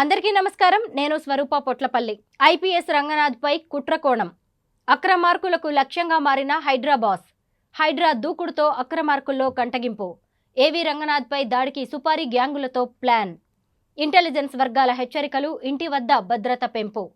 అందరికీ నమస్కారం. నేను స్వరూప పొట్లపల్లి. ఐపీఎస్ రంగనాథ్ పై కుట్రకోణం. అక్రమార్కులకు లక్ష్యంగా మారిన హైడ్రాబాస్. హైడ్రా దూకుడుతో అక్రమార్కుల్లో కంటగింపు. ఏవి రంగనాథ్ పై దాడికి సుపారీ గ్యాంగులతో ప్లాన్. ఇంటెలిజెన్స్ వర్గాల హెచ్చరికలు, ఇంటి వద్ద భద్రత పెంపు.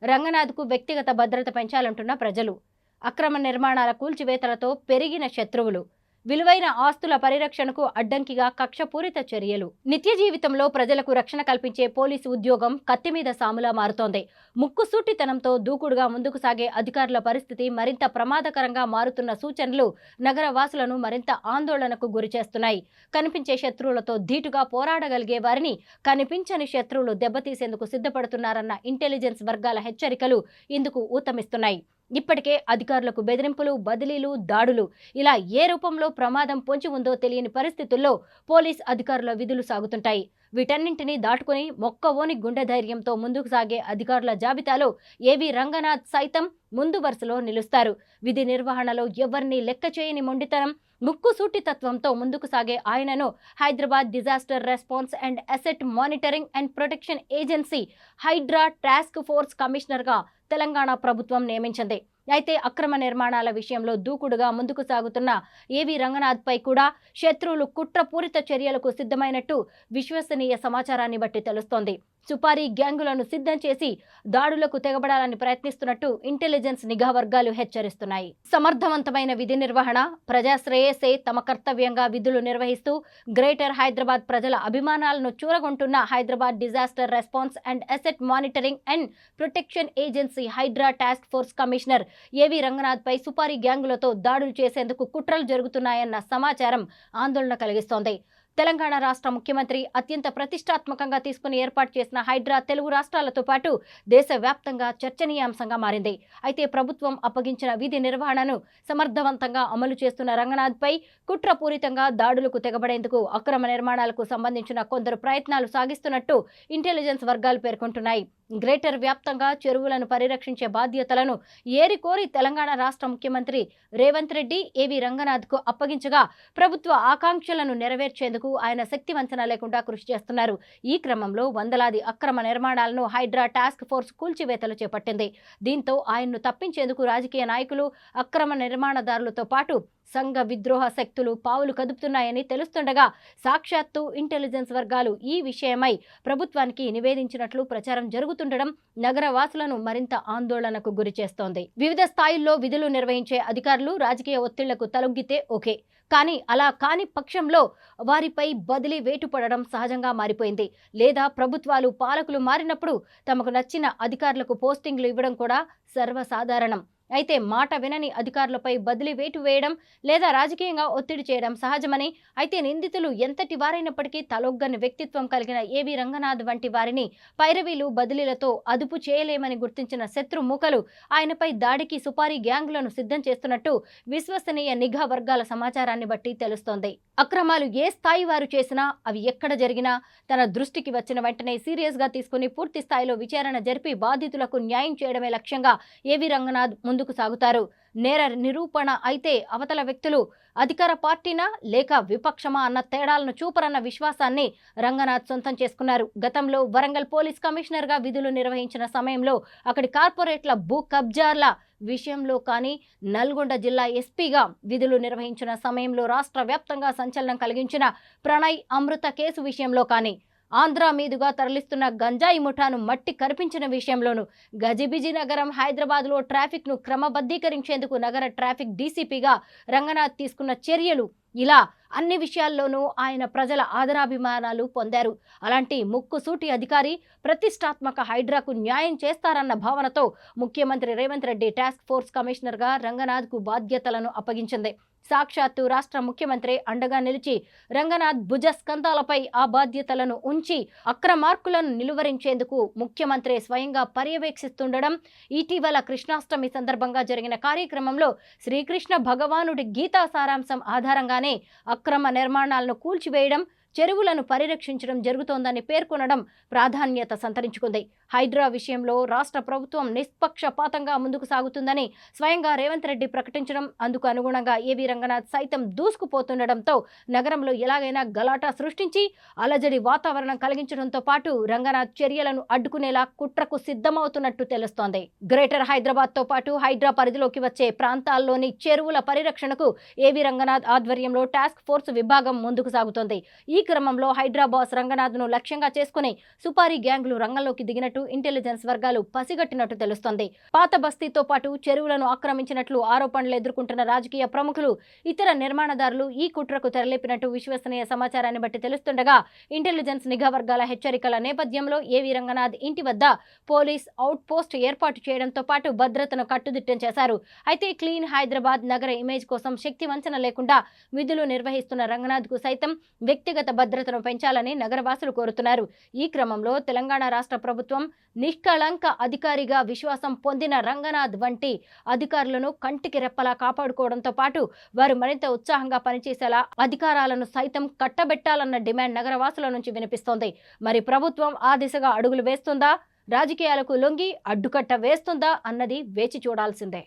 రంగనాథ్కు వ్యక్తిగత భద్రత పెంచాలంటున్న ప్రజలు. అక్రమ నిర్మాణాల కూల్చివేతలతో పెరిగిన శత్రువులు. విలువైన ఆస్తుల పరిరక్షణకు అడ్డంకిగా కక్షపూరిత చర్యలు. నిత్య జీవితంలో ప్రజలకు రక్షణ కల్పించే పోలీసు ఉద్యోగం కత్తిమీద సాములా మారుతోంది. ముక్కుసూటితనంతో దూకుడుగా ముందుకు సాగే అధికారుల పరిస్థితి మరింత ప్రమాదకరంగా మారుతున్న సూచనలు నగర వాసులను మరింత ఆందోళనకు గురిచేస్తున్నాయి. కనిపించే శత్రువులతో ధీటుగా పోరాడగలిగే వారిని కనిపించని శత్రువులు దెబ్బతీసేందుకు సిద్ధపడుతున్నారన్న ఇంటెలిజెన్స్ వర్గాల హెచ్చరికలు ఇందుకు ఊతమిస్తున్నాయి. ఇప్పటికే అధికారులకు బెదిరింపులు, బదిలీలు, దాడులు ఇలా ఏ రూపంలో ప్రమాదం పొంచి ఉందో తెలియని పరిస్థితుల్లో పోలీస్ అధికారుల విధులు సాగుతుంటాయి. వీటన్నింటినీ దాటుకుని మొక్కవోని గుండె ధైర్యంతో ముందుకు సాగే అధికారుల జాబితాలో ఏవి రంగనాథ్ సైతం ముందు వరుసలో నిలుస్తారు. విధి నిర్వహణలో ఎవరిని లెక్క చేయని మొండితనం, ముక్కుసూటితత్వంతో ముందుకు సాగే ఆయనను Hyderabad disaster response and asset monitoring and protection agency Hydraa task force కమిషనర్గా తెలంగాణ ప్రభుత్వం నియమించింది. అయితే అక్రమ నిర్మాణాల విషయంలో దూకుడుగా ముందుకు సాగుతున్న ఏవి రంగనాథ్ పై కూడా శత్రువులు కుట్రపూరిత చర్యలకు సిద్ధమైనట్టు విశ్వసనీయ సమాచారాన్ని బట్టి తెలుస్తోంది. సుపారీ గ్యాంగులను సిద్ధం చేసి దాడులకు తెగబడాలని ప్రయత్నిస్తున్నట్టు ఇంటెలిజెన్స్ నిఘా వర్గాలు హెచ్చరిస్తున్నాయి. సమర్థవంతమైన విధి నిర్వహణ, ప్రజాశ్రేయసే తమ కర్తవ్యంగా విధులు నిర్వహిస్తూ గ్రేటర్ హైదరాబాద్ ప్రజల అభిమానాలను చూరగొంటున్న Hyderabad disaster response and asset monitoring and protection agency Hydraa task force commissioner A V Ranganath పై సుపారీ గ్యాంగులతో దాడులు చేసేందుకు కుట్రలు జరుగుతున్నాయన్న సమాచారం ఆందోళన కలిగిస్తోంది. తెలంగాణ రాష్ట్ర ముఖ్యమంత్రి అత్యంత ప్రతిష్టాత్మకంగా తీసుకుని ఏర్పాటు చేసిన హైడ్రా తెలుగు రాష్ట్రాలతో పాటు దేశవ్యాప్తంగా చర్చనీయాంశంగా మారింది. అయితే ప్రభుత్వం అప్పగించిన విధి నిర్వహణను సమర్థవంతంగా అమలు చేస్తున్న రంగనాథ్ పై కుట్రపూరితంగా దాడులకు తెగబడేందుకు అక్రమ నిర్మాణాలకు సంబంధించిన కొందరు ప్రయత్నాలు సాగిస్తున్నట్టు ఇంటెలిజెన్స్ వర్గాలు పేర్కొంటున్నాయి. గ్రేటర్ వ్యాప్తంగా చెరువులను పరిరక్షించే బాధ్యతలను ఏరికోరి తెలంగాణ రాష్ట్ర ముఖ్యమంత్రి రేవంత్ రెడ్డి ఏవి రంగనాథ్కు అప్పగించగా ప్రభుత్వ ఆకాంక్షలను నెరవేర్చేందుకు ఆయన శక్తి వంచన లేకుండా కృషి చేస్తున్నారు. ఈ క్రమంలో వందలాది అక్రమ నిర్మాణాలను హైడ్రా టాస్క్ ఫోర్స్ కూల్చివేతలు చేపట్టింది. దీంతో ఆయన్ను తప్పించేందుకు రాజకీయ నాయకులు, అక్రమ నిర్మాణదారులతో పాటు సంఘ విద్రోహ శక్తులు పావులు కదుపుతున్నాయని తెలుస్తుండగా సాక్షాత్తు ఇంటెలిజెన్స్ వర్గాలు ఈ విషయమై ప్రభుత్వానికి నివేదించినట్లు ప్రచారం జరుగుతుండడం నగర వాసులను మరింత ఆందోళనకు గురిచేస్తోంది. వివిధ స్థాయిల్లో విధులు నిర్వహించే అధికారులు రాజకీయ ఒత్తిళ్లకు తలొగ్గితే ఓకే, కానీ అలా కాని పక్షంలో వారిపై బదిలీ వేటు పడడం సహజంగా మారిపోయింది. లేదా ప్రభుత్వాలు, పాలకులు మారినప్పుడు తమకు నచ్చిన అధికారులకు పోస్టింగ్లు ఇవ్వడం కూడా సర్వసాధారణం. అయితే మాట వినని అధికారులపై బదిలీ వేటు వేయడం లేదా రాజకీయంగా ఒత్తిడి చేయడం సహజమని, అయితే నిందితులు ఎంతటి వారైనప్పటికీ తలొగ్గని వ్యక్తిత్వం కలిగిన ఏవి రంగనాథ్ వంటి వారిని పైరవీలు, బదిలీలతో అదుపు చేయలేమని గుర్తించిన శత్రు మూకలు ఆయనపై దాడికి సుపారీ గ్యాంగులను సిద్ధం చేస్తున్నట్టు విశ్వసనీయ నిఘా వర్గాల సమాచారాన్ని బట్టి తెలుస్తోంది. అక్రమాలు ఏ స్థాయి వారు చేసినా, అవి ఎక్కడ జరిగినా తన దృష్టికి వచ్చిన వెంటనే సీరియస్గా తీసుకుని పూర్తి స్థాయిలో విచారణ జరిపి బాధితులకు న్యాయం చేయడమే లక్ష్యంగా ఏవి రంగనాథ్ ముందుకు సాగుతారు. నేర నిరూపణ అయితే అవతల వ్యక్తులు అధికార పార్టీనా లేక విపక్షమా అన్న తేడాలను చూపరన్న విశ్వాసాన్ని రంగనాథ్ సొంతం చేసుకున్నారు. గతంలో వరంగల్ పోలీస్ కమిషనర్గా విధులు నిర్వహించిన సమయంలో అక్కడి కార్పొరేట్ల భూ కబ్జాల విషయంలో కానీ, నల్గొండ జిల్లా ఎస్పీగా విధులు నిర్వహించిన సమయంలో రాష్ట్ర వ్యాప్తంగా సంచలనం కలిగించిన ప్రణయ్ అమృత కేసు విషయంలో కానీ, ఆంధ్ర మీదుగా తరలిస్తున్న గంజాయి ముఠాను మట్టి కరిపించిన విషయంలోనూ, గజిబిజి నగరం హైదరాబాద్లో ట్రాఫిక్ను క్రమబద్ధీకరించేందుకు నగర ట్రాఫిక్ డీసీపీగా రంగనాథ్ తీసుకున్న చర్యలు, ఇలా అన్ని విషయాల్లోనూ ఆయన ప్రజల ఆదరాభిమానాలు పొందారు. అలాంటి ముక్కుసూటి అధికారి ప్రతిష్టాత్మక హైడ్రాకు న్యాయం చేస్తారన్న భావనతో ముఖ్యమంత్రి రేవంత్ రెడ్డి టాస్క్ ఫోర్స్ కమిషనర్గా రంగనాథ్కు బాధ్యతలను అప్పగించింది. సాక్షాత్తు రాష్ట్ర ముఖ్యమంత్రి అండగా నిలిచి రంగనాథ్ భుజస్కంధాలపై ఆ బాధ్యతలను ఉంచి అక్రమార్కులను నిలువరించేందుకు ముఖ్యమంత్రి స్వయంగా పర్యవేక్షిస్తుండడం, ఇటీవల కృష్ణాష్టమి సందర్భంగా జరిగిన కార్యక్రమంలో శ్రీకృష్ణ భగవానుడి గీతా సారాంశం ఆధారంగానే అక్రమ నిర్మాణాలను కూల్చివేయడం, చెరువులను పరిరక్షించడం జరుగుతోందని పేర్కొనడం ప్రాధాన్యత సంతరించుకుంది. హైడ్రా విషయంలో రాష్ట్ర ప్రభుత్వం నిష్పక్షపాతంగా ముందుకు సాగుతుందని స్వయంగా రేవంత్ రెడ్డి ప్రకటించడం, అందుకు అనుగుణంగా ఏవీ రంగనాథ్ సైతం దూసుకుపోతుండటంతో నగరంలో ఎలాగైనా గలాటా సృష్టించి అలజడి వాతావరణం కలిగించడంతో పాటు రంగనాథ్ చర్యలను అడ్డుకునేలా కుట్రకు సిద్ధమవుతున్నట్టు తెలుస్తోంది. గ్రేటర్ హైదరాబాద్ తో పాటు హైడ్రా పరిధిలోకి వచ్చే ప్రాంతాల్లోని చెరువుల పరిరక్షణకు ఏవీ రంగనాథ్ ఆధ్వర్యంలో టాస్క్ ఫోర్స్ విభాగం ముందుకు సాగుతోంది. ఈ క్రమంలో హైడ్రా బాస్ రంగనాథ్ ను లక్ష్యంగా చేసుకుని సుపారీ గ్యాంగులు రంగంలోకి దిగినట్టు ఇంటెలిజెన్స్ వర్గాలు పసిగట్టినట్టు తెలుస్తోంది. పాత బస్తీతో పాటు చెరువులను ఆక్రమించినట్లు ఆరోపణలు ఎదుర్కొంటున్న రాజకీయ ప్రముఖులు, ఇతర నిర్మాణదారులు ఈ కుట్రకు తెరలేపినట్టు విశ్వసనీయ సమాచారాన్ని బట్టి తెలుస్తుండగా, ఇంటెలిజెన్స్ నిఘా వర్గాల హెచ్చరికల నేపథ్యంలో ఏవీ రంగనాథ్ ఇంటి వద్ద పోలీస్ అవుట్ పోస్ట్ ఏర్పాటు చేయడంతో పాటు భద్రతను కట్టుదిట్టం చేశారు. అయితే క్లీన్ హైదరాబాద్ నగర ఇమేజ్ కోసం శక్తి వంచన లేకుండా విధులు నిర్వహిస్తున్న రంగనాథ్ కు సైతం వ్యక్తిగత భద్రతను పెంచాలని నగరవాసులు కోరుతున్నారు. ఈ క్రమంలో తెలంగాణ రాష్ట్ర ప్రభుత్వం నిష్కళంక అధికారిగా విశ్వాసం పొందిన రంగనాథ్ వంటి అధికారులను కంటికి రెప్పలా కాపాడుకోవడంతో పాటు వారు మరింత ఉత్సాహంగా పనిచేసేలా అధికారాలను సైతం కట్టబెట్టాలన్న డిమాండ్ నగరవాసుల నుంచి వినిపిస్తోంది. మరి ప్రభుత్వం ఆ దిశగా అడుగులు వేస్తుందా, రాజకీయాలకు లొంగి అడ్డుకట్ట వేస్తుందా అన్నది వేచి చూడాల్సిందే.